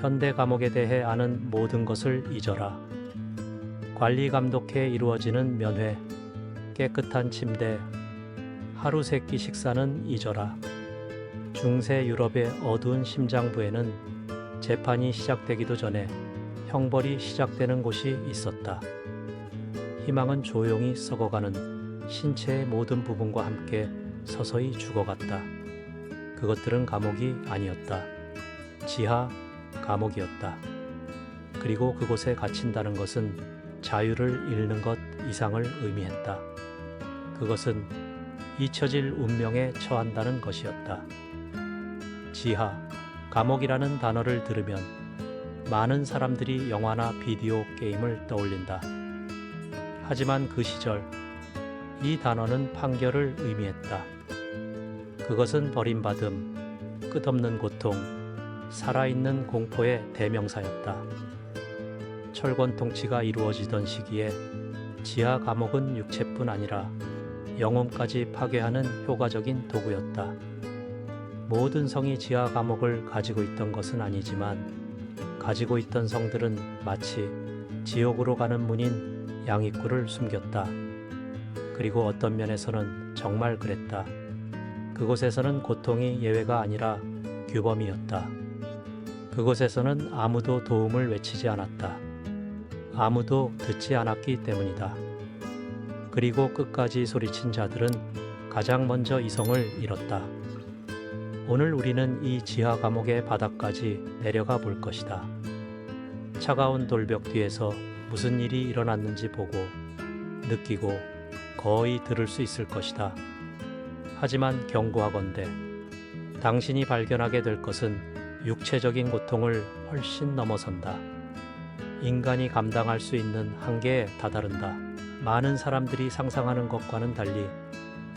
현대 감옥에 대해 아는 모든 것을 잊어라. 관리 감독해 이루어지는 면회, 깨끗한 침대, 하루 세끼 식사는 잊어라. 중세 유럽의 어두운 심장부에는 재판이 시작되기도 전에 형벌이 시작되는 곳이 있었다. 희망은 조용히 썩어가는 신체의 모든 부분과 함께 서서히 죽어갔다. 그것들은 감옥이 아니었다. 지하 감옥이었다. 그리고 그곳에 갇힌다는 것은 자유를 잃는 것 이상을 의미했다. 그것은 잊혀질 운명에 처한다는 것이었다. 지하 감옥이라는 단어를 들으면 많은 사람들이 영화나 비디오 게임을 떠올린다. 하지만 그 시절 이 단어는 판결을 의미했다. 그것은 버림받음, 끝없는 고통, 살아있는 공포의 대명사였다. 철권 통치가 이루어지던 시기에 지하 감옥은 육체뿐 아니라 영혼까지 파괴하는 효과적인 도구였다. 모든 성이 지하 감옥을 가지고 있던 것은 아니지만 가지고 있던 성들은 마치 지옥으로 가는 문인 양입구를 숨겼다. 그리고 어떤 면에서는 정말 그랬다. 그곳에서는 고통이 예외가 아니라 규범이었다. 그곳에서는 아무도 도움을 외치지 않았다. 아무도 듣지 않았기 때문이다. 그리고 끝까지 소리친 자들은 가장 먼저 이성을 잃었다. 오늘 우리는 이 지하 감옥의 바닥까지 내려가 볼 것이다. 차가운 돌벽 뒤에서 무슨 일이 일어났는지 보고, 느끼고, 거의 들을 수 있을 것이다. 하지만 경고하건대 당신이 발견하게 될 것은 육체적인 고통을 훨씬 넘어선다. 인간이 감당할 수 있는 한계에 다다른다. 많은 사람들이 상상하는 것과는 달리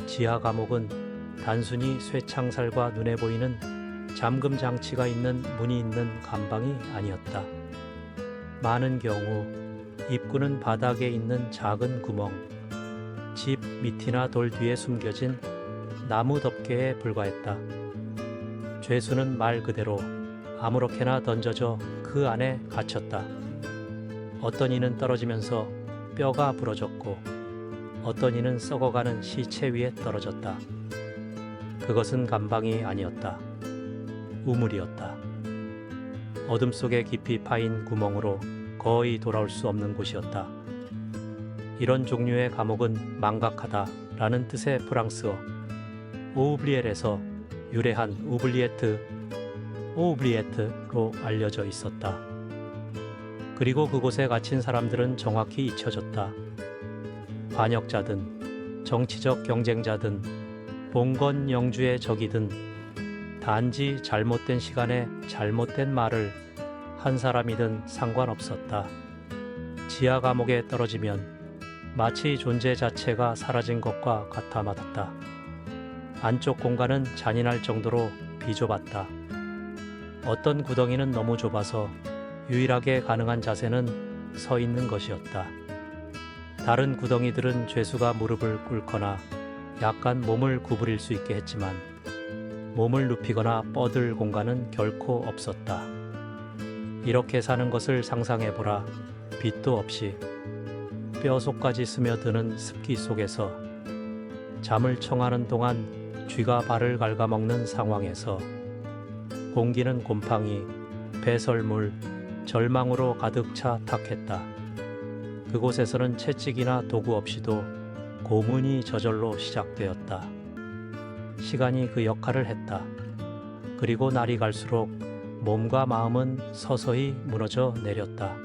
지하 감옥은 단순히 쇠창살과 눈에 보이는 잠금 장치가 있는 문이 있는 감방이 아니었다. 많은 경우 입구는 바닥에 있는 작은 구멍, 집 밑이나 돌 뒤에 숨겨진 나무 덮개에 불과했다. 죄수는 말 그대로 아무렇게나 던져져 그 안에 갇혔다. 어떤 이는 떨어지면서 뼈가 부러졌고 어떤 이는 썩어가는 시체 위에 떨어졌다. 그것은 감방이 아니었다. 우물이었다. 어둠 속에 깊이 파인 구멍으로 거의 돌아올 수 없는 곳이었다. 이런 종류의 감옥은 망각하다라는 뜻의 프랑스어 오우블리엘에서 유래한 오우블리에트로 알려져 있었다. 그리고 그곳에 갇힌 사람들은 정확히 잊혀졌다. 반역자든 정치적 경쟁자든 봉건 영주의 적이든 단지 잘못된 시간에 잘못된 말을 한 사람이든 상관없었다. 지하 감옥에 떨어지면 마치 존재 자체가 사라진 것과 같아 맞았다. 안쪽 공간은 잔인할 정도로 비좁았다. 어떤 구덩이는 너무 좁아서 유일하게 가능한 자세는 서 있는 것이었다. 다른 구덩이들은 죄수가 무릎을 꿇거나 약간 몸을 구부릴 수 있게 했지만 몸을 눕히거나 뻗을 공간은 결코 없었다. 이렇게 사는 것을 상상해보라. 빛도 없이 뼈 속까지 스며드는 습기 속에서 잠을 청하는 동안 쥐가 발을 갉아먹는 상황에서 공기는 곰팡이, 배설물, 절망으로 가득 차 탁했다. 그곳에서는 채찍이나 도구 없이도 고문이 저절로 시작되었다. 시간이 그 역할을 했다. 그리고 날이 갈수록 몸과 마음은 서서히 무너져 내렸다.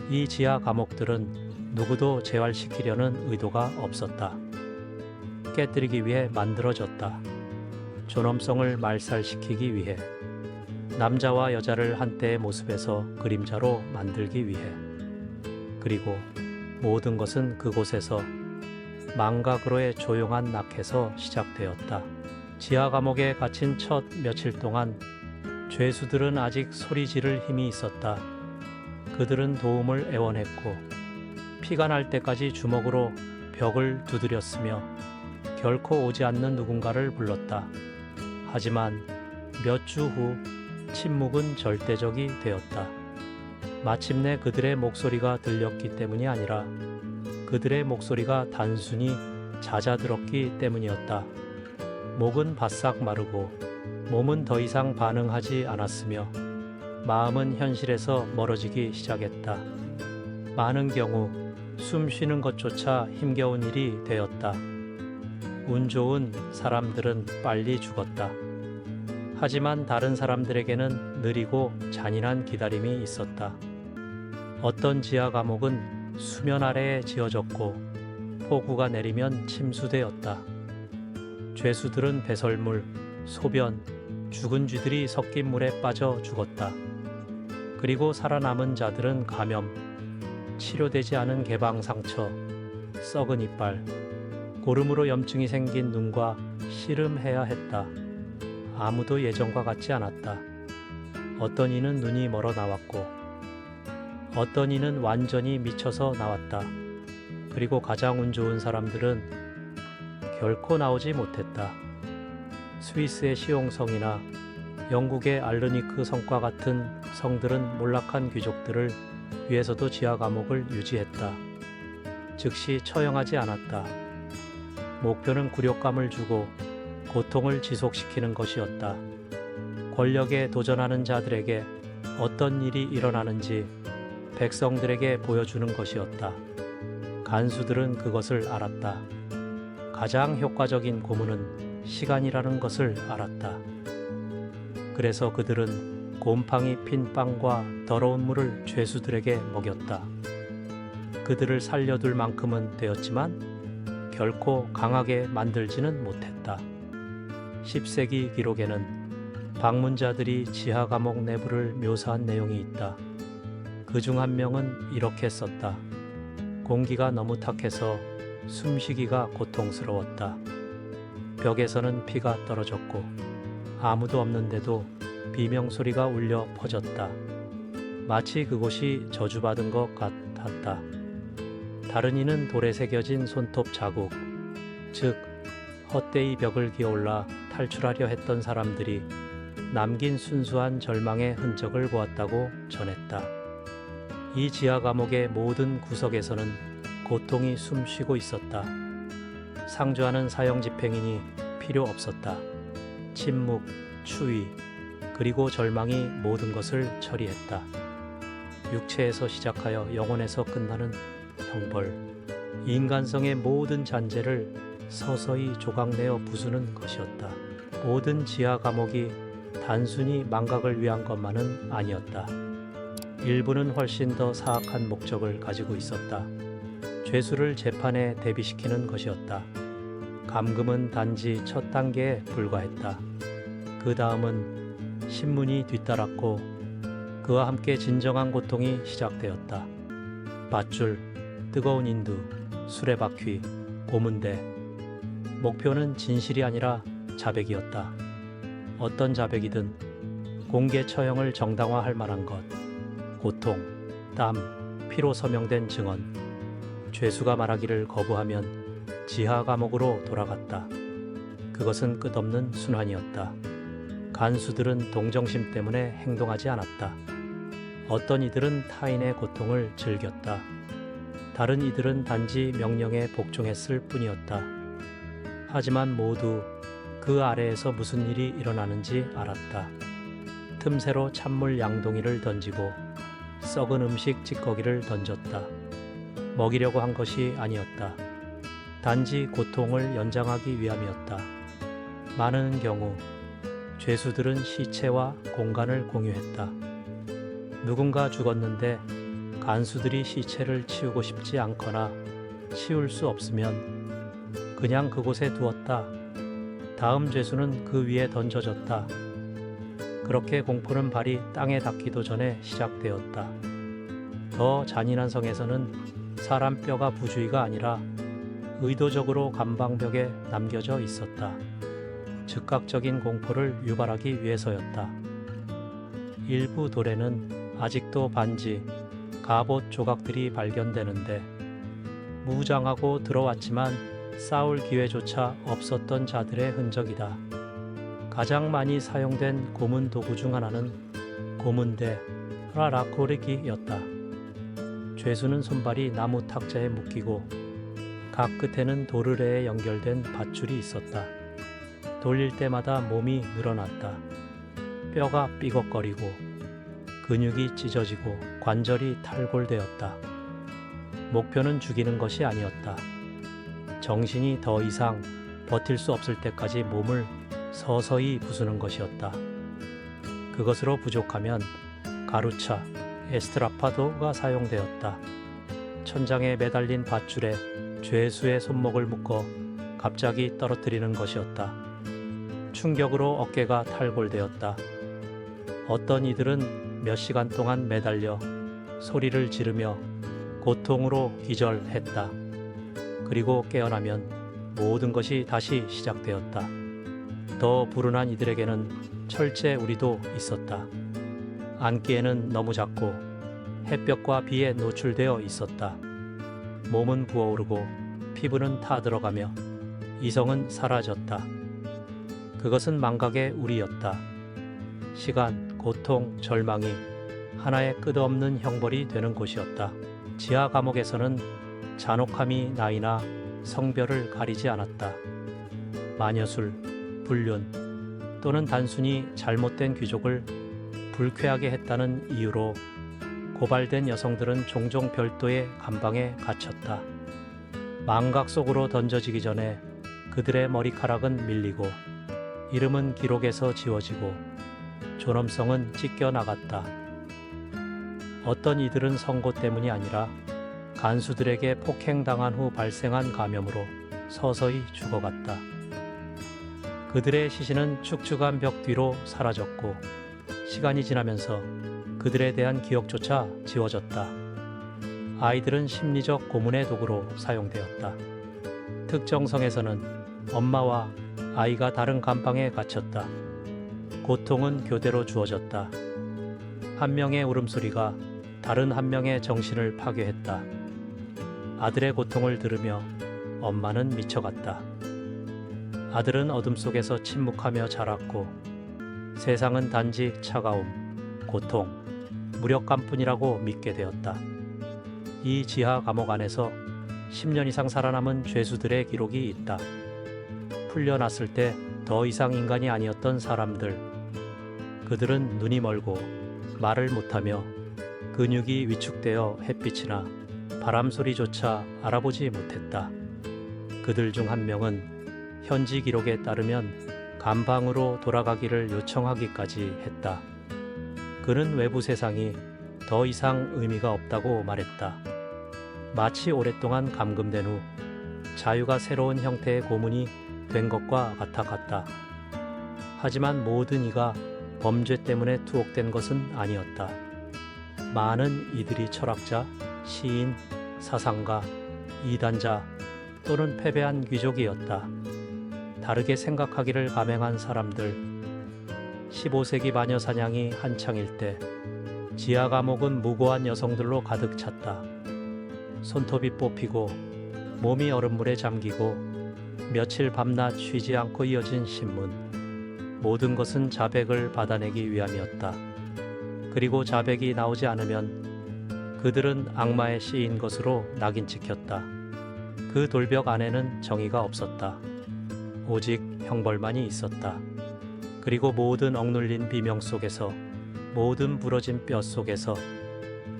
이 지하 감옥들은 누구도 재활시키려는 의도가 없었다. 깨뜨리기 위해 만들어졌다. 존엄성을 말살시키기 위해, 남자와 여자를 한때의 모습에서 그림자로 만들기 위해. 그리고 모든 것은 그곳에서 망각으로의 조용한 낙에서 시작되었다. 지하 감옥에 갇힌 첫 며칠 동안 죄수들은 아직 소리 지를 힘이 있었다. 그들은 도움을 애원했고 피가 날 때까지 주먹으로 벽을 두드렸으며 결코 오지 않는 누군가를 불렀다. 하지만 몇 주 후 침묵은 절대적이 되었다. 마침내 그들의 목소리가 들렸기 때문이 아니라 그들의 목소리가 단순히 잦아들었기 때문이었다. 목은 바싹 마르고 몸은 더 이상 반응하지 않았으며 마음은 현실에서 멀어지기 시작했다. 많은 경우 숨 쉬는 것조차 힘겨운 일이 되었다. 운 좋은 사람들은 빨리 죽었다. 하지만 다른 사람들에게는 느리고 잔인한 기다림이 있었다. 어떤 지하 감옥은 수면 아래에 지어졌고 폭우가 내리면 침수되었다. 죄수들은 배설물, 소변, 죽은 쥐들이 섞인 물에 빠져 죽었다. 그리고 살아남은 자들은 감염, 치료되지 않은 개방 상처, 썩은 이빨, 고름으로 염증이 생긴 눈과 씨름해야 했다. 아무도 예전과 같지 않았다. 어떤 이는 눈이 멀어 나왔고 어떤 이는 완전히 미쳐서 나왔다. 그리고 가장 운 좋은 사람들은 결코 나오지 못했다. 스위스의 시옹성이나 영국의 알르니크 성과 같은 성들은 몰락한 귀족들을 위해서도 지하 감옥을 유지했다. 즉시 처형하지 않았다. 목표는 굴욕감을 주고 고통을 지속시키는 것이었다. 권력에 도전하는 자들에게 어떤 일이 일어나는지 백성들에게 보여주는 것이었다. 간수들은 그것을 알았다. 가장 효과적인 고문은 시간이라는 것을 알았다. 그래서 그들은 곰팡이 핀 빵과 더러운 물을 죄수들에게 먹였다. 그들을 살려둘 만큼은 되었지만 결코 강하게 만들지는 못했다. 10세기 기록에는 방문자들이 지하 감옥 내부를 묘사한 내용이 있다. 그중 한 명은 이렇게 썼다. 공기가 너무 탁해서 숨쉬기가 고통스러웠다. 벽에서는 피가 떨어졌고 아무도 없는데도 비명소리가 울려 퍼졌다. 마치 그곳이 저주받은 것 같았다. 다른 이는 돌에 새겨진 손톱 자국, 즉 헛되이 벽을 기어올라 탈출하려 했던 사람들이 남긴 순수한 절망의 흔적을 보았다고 전했다. 이 지하 감옥의 모든 구석에서는 고통이 숨쉬고 있었다. 상주하는 사형 집행인이 필요 없었다. 침묵, 추위, 그리고 절망이 모든 것을 처리했다. 육체에서 시작하여 영혼에서 끝나는 형벌, 인간성의 모든 잔재를 서서히 조각내어 부수는 것이었다. 모든 지하 감옥이 단순히 망각을 위한 것만은 아니었다. 일부는 훨씬 더 사악한 목적을 가지고 있었다. 죄수를 재판에 대비시키는 것이었다. 감금은 단지 첫 단계에 불과했다. 그 다음은 신문이 뒤따랐고 그와 함께 진정한 고통이 시작되었다. 밧줄, 뜨거운 인두, 수레바퀴, 고문대. 목표는 진실이 아니라 자백이었다. 어떤 자백이든 공개 처형을 정당화할 만한 것. 고통, 땀, 피로 서명된 증언. 죄수가 말하기를 거부하면 지하 감옥으로 돌아갔다. 그것은 끝없는 순환이었다. 간수들은 동정심 때문에 행동하지 않았다. 어떤 이들은 타인의 고통을 즐겼다. 다른 이들은 단지 명령에 복종했을 뿐이었다. 하지만 모두 그 아래에서 무슨 일이 일어나는지 알았다. 틈새로 찬물 양동이를 던지고 썩은 음식 찌꺼기를 던졌다. 먹이려고 한 것이 아니었다. 단지 고통을 연장하기 위함이었다. 많은 경우 죄수들은 시체와 공간을 공유했다. 누군가 죽었는데 간수들이 시체를 치우고 싶지 않거나 치울 수 없으면 그냥 그곳에 두었다. 다음 죄수는 그 위에 던져졌다. 그렇게 공포는 발이 땅에 닿기도 전에 시작되었다. 더 잔인한 성에서는 사람 뼈가 부주의가 아니라 의도적으로 감방벽에 남겨져 있었다. 즉각적인 공포를 유발하기 위해서였다. 일부 돌에는 아직도 반지, 갑옷 조각들이 발견되는데 무장하고 들어왔지만 싸울 기회조차 없었던 자들의 흔적이다. 가장 많이 사용된 고문 도구 중 하나는 고문대 라라코르기였다. 죄수는 손발이 나무 탁자에 묶이고 각 끝에는 도르래에 연결된 밧줄이 있었다. 돌릴 때마다 몸이 늘어났다. 뼈가 삐걱거리고 근육이 찢어지고 관절이 탈골되었다. 목표는 죽이는 것이 아니었다. 정신이 더 이상 버틸 수 없을 때까지 몸을 서서히 부수는 것이었다. 그것으로 부족하면 가루차, 에스트라파도가 사용되었다. 천장에 매달린 밧줄에 죄수의 손목을 묶어 갑자기 떨어뜨리는 것이었다. 충격으로 어깨가 탈골되었다. 어떤 이들은 몇 시간 동안 매달려 소리를 지르며 고통으로 기절했다. 그리고 깨어나면 모든 것이 다시 시작되었다. 더 불운한 이들에게는 철제 우리도 있었다. 앉기에는 너무 작고 햇볕과 비에 노출되어 있었다. 몸은 부어오르고 피부는 타들어가며 이성은 사라졌다. 그것은 망각의 우리였다. 시간, 고통, 절망이 하나의 끝없는 형벌이 되는 곳이었다. 지하 감옥에서는 잔혹함이 나이나 성별을 가리지 않았다. 마녀술, 불륜 또는 단순히 잘못된 귀족을 불쾌하게 했다는 이유로 고발된 여성들은 종종 별도의 감방에 갇혔다. 망각 속으로 던져지기 전에 그들의 머리카락은 밀리고 이름은 기록에서 지워지고 존엄성은 찢겨나갔다. 어떤 이들은 선고 때문이 아니라 간수들에게 폭행당한 후 발생한 감염으로 서서히 죽어갔다. 그들의 시신은 축축한 벽 뒤로 사라졌고 시간이 지나면서 그들에 대한 기억조차 지워졌다. 아이들은 심리적 고문의 도구로 사용되었다. 특정 성에서는 엄마와 아이가 다른 감방에 갇혔다. 고통은 교대로 주어졌다. 한 명의 울음소리가 다른 한 명의 정신을 파괴했다. 아들의 고통을 들으며 엄마는 미쳐갔다. 아들은 어둠 속에서 침묵하며 자랐고 세상은 단지 차가움, 고통, 무력감뿐이라고 믿게 되었다. 이 지하 감옥 안에서 10년 이상 살아남은 죄수들의 기록이 있다. 풀려났을 때 더 이상 인간이 아니었던 사람들. 그들은 눈이 멀고 말을 못하며 근육이 위축되어 햇빛이나 바람 소리조차 알아보지 못했다. 그들 중 한 명은 현지 기록에 따르면 감방으로 돌아가기를 요청하기까지 했다. 그는 외부 세상이 더 이상 의미가 없다고 말했다. 마치 오랫동안 감금된 후 자유가 새로운 형태의 고문이 된 것과 같았다. 하지만 모든 이가 범죄 때문에 투옥된 것은 아니었다. 많은 이들이 철학자, 시인, 사상가, 이단자 또는 패배한 귀족이었다. 다르게 생각하기를 감행한 사람들. 15세기 마녀 사냥이 한창일 때 지하 감옥은 무고한 여성들로 가득 찼다. 손톱이 뽑히고 몸이 얼음물에 잠기고 며칠 밤낮 쉬지 않고 이어진 신문. 모든 것은 자백을 받아내기 위함이었다. 그리고 자백이 나오지 않으면 그들은 악마에 씌인 것으로 낙인 찍혔다. 그 돌벽 안에는 정의가 없었다. 오직 형벌만이 있었다. 그리고 모든 억눌린 비명 속에서, 모든 부러진 뼈 속에서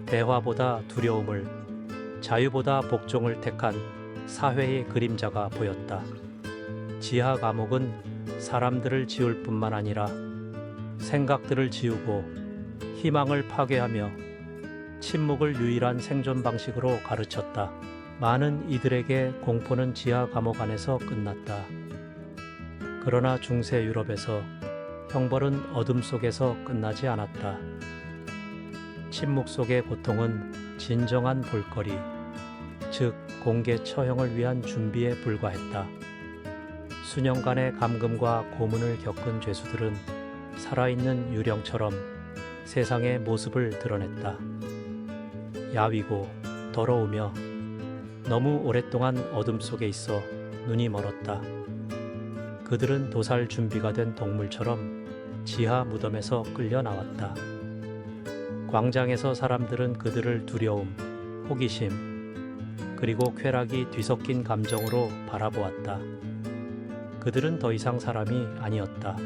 대화보다 두려움을, 자유보다 복종을 택한 사회의 그림자가 보였다. 지하 감옥은 사람들을 지울 뿐만 아니라 생각들을 지우고 희망을 파괴하며 침묵을 유일한 생존 방식으로 가르쳤다. 많은 이들에게 공포는 지하 감옥 안에서 끝났다. 그러나 중세 유럽에서 형벌은 어둠 속에서 끝나지 않았다. 침묵 속의 고통은 진정한 볼거리, 즉 공개 처형을 위한 준비에 불과했다. 수년간의 감금과 고문을 겪은 죄수들은 살아있는 유령처럼 세상의 모습을 드러냈다. 야위고 더러우며 너무 오랫동안 어둠 속에 있어 눈이 멀었다. 그들은 도살 준비가 된 동물처럼 지하 무덤에서 끌려 나왔다. 광장에서 사람들은 그들을 두려움, 호기심, 그리고 쾌락이 뒤섞인 감정으로 바라보았다. 그들은 더 이상 사람이 아니었다.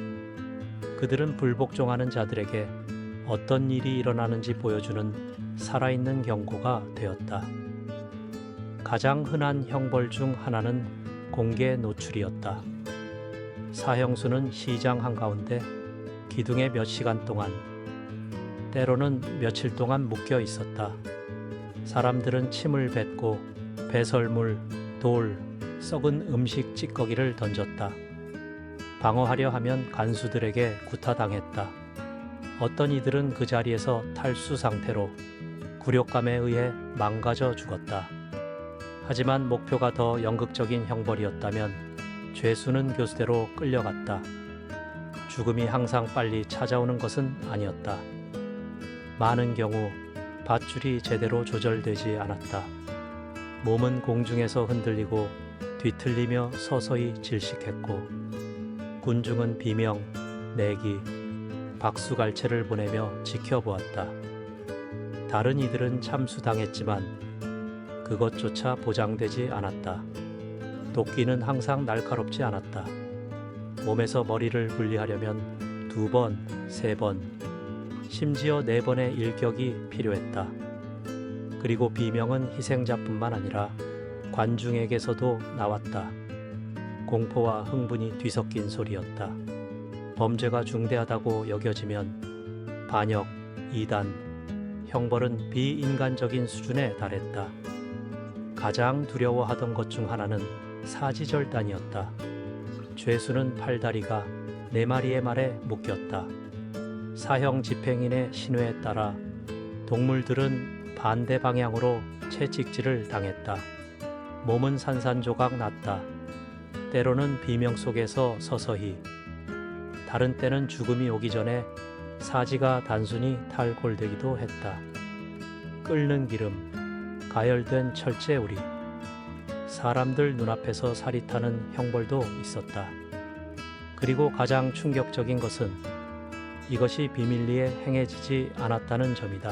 그들은 불복종하는 자들에게 어떤 일이 일어나는지 보여주는 살아있는 경고가 되었다. 가장 흔한 형벌 중 하나는 공개 노출이었다. 사형수는 시장 한가운데 기둥에 몇 시간 동안, 때로는 며칠 동안 묶여 있었다. 사람들은 침을 뱉고 배설물, 돌, 썩은 음식 찌꺼기를 던졌다. 방어하려 하면 간수들에게 구타당했다. 어떤 이들은 그 자리에서 탈수 상태로 굴욕감에 의해 망가져 죽었다. 하지만 목표가 더 연극적인 형벌이었다면 죄수는 교수대로 끌려갔다. 죽음이 항상 빨리 찾아오는 것은 아니었다. 많은 경우 밧줄이 제대로 조절되지 않았다. 몸은 공중에서 흔들리고 뒤틀리며 서서히 질식했고, 군중은 비명, 내기, 박수갈채를 보내며 지켜보았다. 다른 이들은 참수당했지만 그것조차 보장되지 않았다. 도끼는 항상 날카롭지 않았다. 몸에서 머리를 분리하려면 2번, 3번, 심지어 4번의 일격이 필요했다. 그리고 비명은 희생자뿐만 아니라 관중에게서도 나왔다. 공포와 흥분이 뒤섞인 소리였다. 범죄가 중대하다고 여겨지면 반역, 이단, 형벌은 비인간적인 수준에 달했다. 가장 두려워하던 것 중 하나는 사지절단이었다. 죄수는 팔다리가 4마리의 말에 묶였다. 사형 집행인의 신호에 따라 동물들은 반대 방향으로 채찍질을 당했다. 몸은 산산조각 났다. 때로는 비명 속에서 서서히, 다른 때는 죽음이 오기 전에 사지가 단순히 탈골되기도 했다. 끓는 기름, 가열된 철제우리, 사람들 눈앞에서 살이 타는 형벌도 있었다. 그리고 가장 충격적인 것은 이것이 비밀리에 행해지지 않았다는 점이다.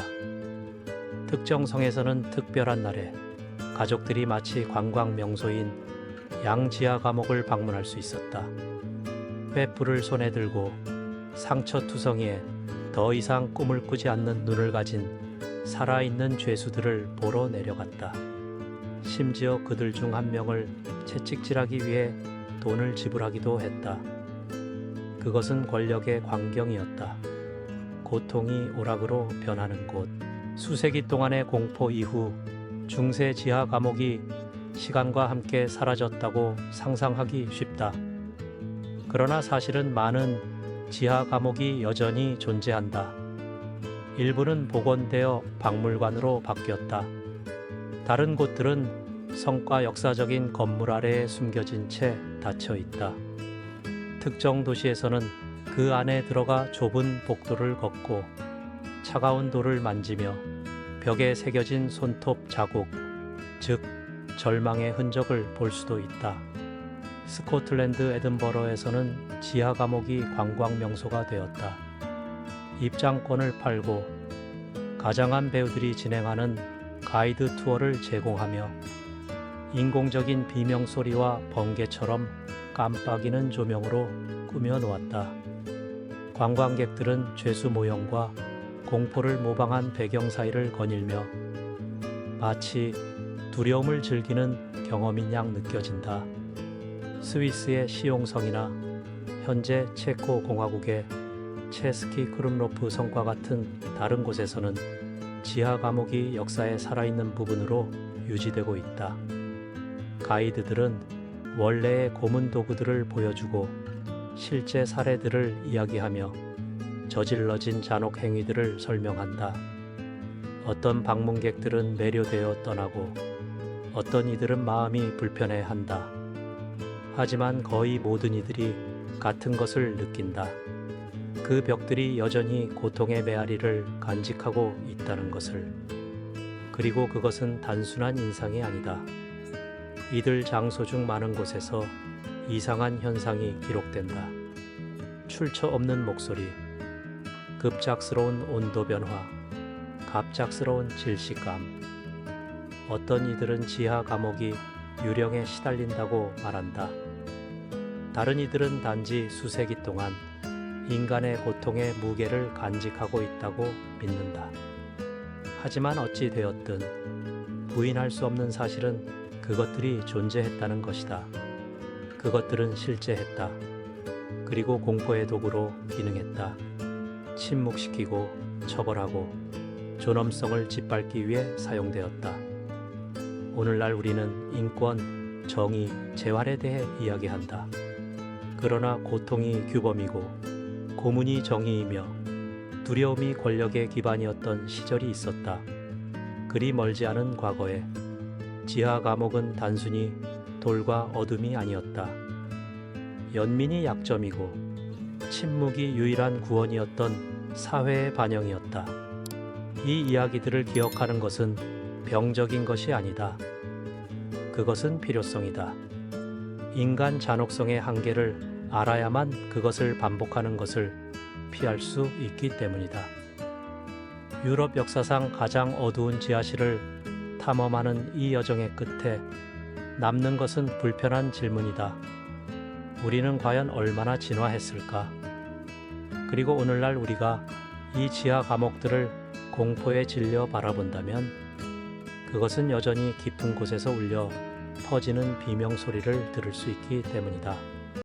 특정 성에서는 특별한 날에 가족들이 마치 관광 명소인 양지하 감옥을 방문할 수 있었다. 횃불을 손에 들고 상처투성이에 더 이상 꿈을 꾸지 않는 눈을 가진 살아있는 죄수들을 보러 내려갔다. 심지어 그들 중 한 명을 채찍질하기 위해 돈을 지불하기도 했다. 그것은 권력의 광경이었다. 고통이 오락으로 변하는 곳. 수세기 동안의 공포 이후 중세 지하 감옥이 시간과 함께 사라졌다고 상상하기 쉽다. 그러나 사실은 많은 지하 감옥이 여전히 존재한다. 일부는 복원되어 박물관으로 바뀌었다. 다른 곳들은 성과 역사적인 건물 아래에 숨겨진 채 닫혀 있다. 특정 도시에서는 그 안에 들어가 좁은 복도를 걷고 차가운 돌을 만지며 벽에 새겨진 손톱 자국, 즉 절망의 흔적을 볼 수도 있다. 스코틀랜드 에든버러에서는 지하 감옥이 관광 명소가 되었다. 입장권을 팔고 가장한 배우들이 진행하는 가이드 투어를 제공하며 인공적인 비명 소리와 번개처럼 깜빡이는 조명으로 꾸며 놓았다. 관광객들은 죄수 모형과 공포를 모방한 배경 사이를 거닐며 마치 두려움을 즐기는 경험인 양 느껴진다. 스위스의 시용성이나 현재 체코 공화국의 체스키 크룸로프 성과 같은 다른 곳에서는 지하 감옥이 역사의 살아있는 부분으로 유지되고 있다. 가이드들은 원래의 고문 도구들을 보여주고 실제 사례들을 이야기하며 저질러진 잔혹 행위들을 설명한다. 어떤 방문객들은 매료되어 떠나고 어떤 이들은 마음이 불편해한다. 하지만 거의 모든 이들이 같은 것을 느낀다. 그 벽들이 여전히 고통의 메아리를 간직하고 있다는 것을. 그리고 그것은 단순한 인상이 아니다. 이들 장소 중 많은 곳에서 이상한 현상이 기록된다. 출처 없는 목소리, 급작스러운 온도 변화, 갑작스러운 질식감. 어떤 이들은 지하 감옥이 유령에 시달린다고 말한다. 다른 이들은 단지 수세기 동안 인간의 고통의 무게를 간직하고 있다고 믿는다. 하지만 어찌 되었든 부인할 수 없는 사실은 그것들이 존재했다는 것이다. 그것들은 실제했다. 그리고 공포의 도구로 기능했다. 침묵시키고 처벌하고 존엄성을 짓밟기 위해 사용되었다. 오늘날 우리는 인권, 정의, 재활에 대해 이야기한다. 그러나 고통이 규범이고 고문이 정의이며 두려움이 권력의 기반이었던 시절이 있었다. 그리 멀지 않은 과거에 지하 감옥은 단순히 돌과 어둠이 아니었다. 연민이 약점이고 침묵이 유일한 구원이었던 사회의 반영이었다. 이 이야기들을 기억하는 것은 병적인 것이 아니다. 그것은 필요성이다. 인간 잔혹성의 한계를 알아야만 그것을 반복하는 것을 피할 수 있기 때문이다. 유럽 역사상 가장 어두운 지하실을 탐험하는 이 여정의 끝에 남는 것은 불편한 질문이다. 우리는 과연 얼마나 진화했을까? 그리고 오늘날 우리가 이 지하 감옥들을 공포에 질려 바라본다면 그것은 여전히 깊은 곳에서 울려 퍼지는 비명 소리를 들을 수 있기 때문이다.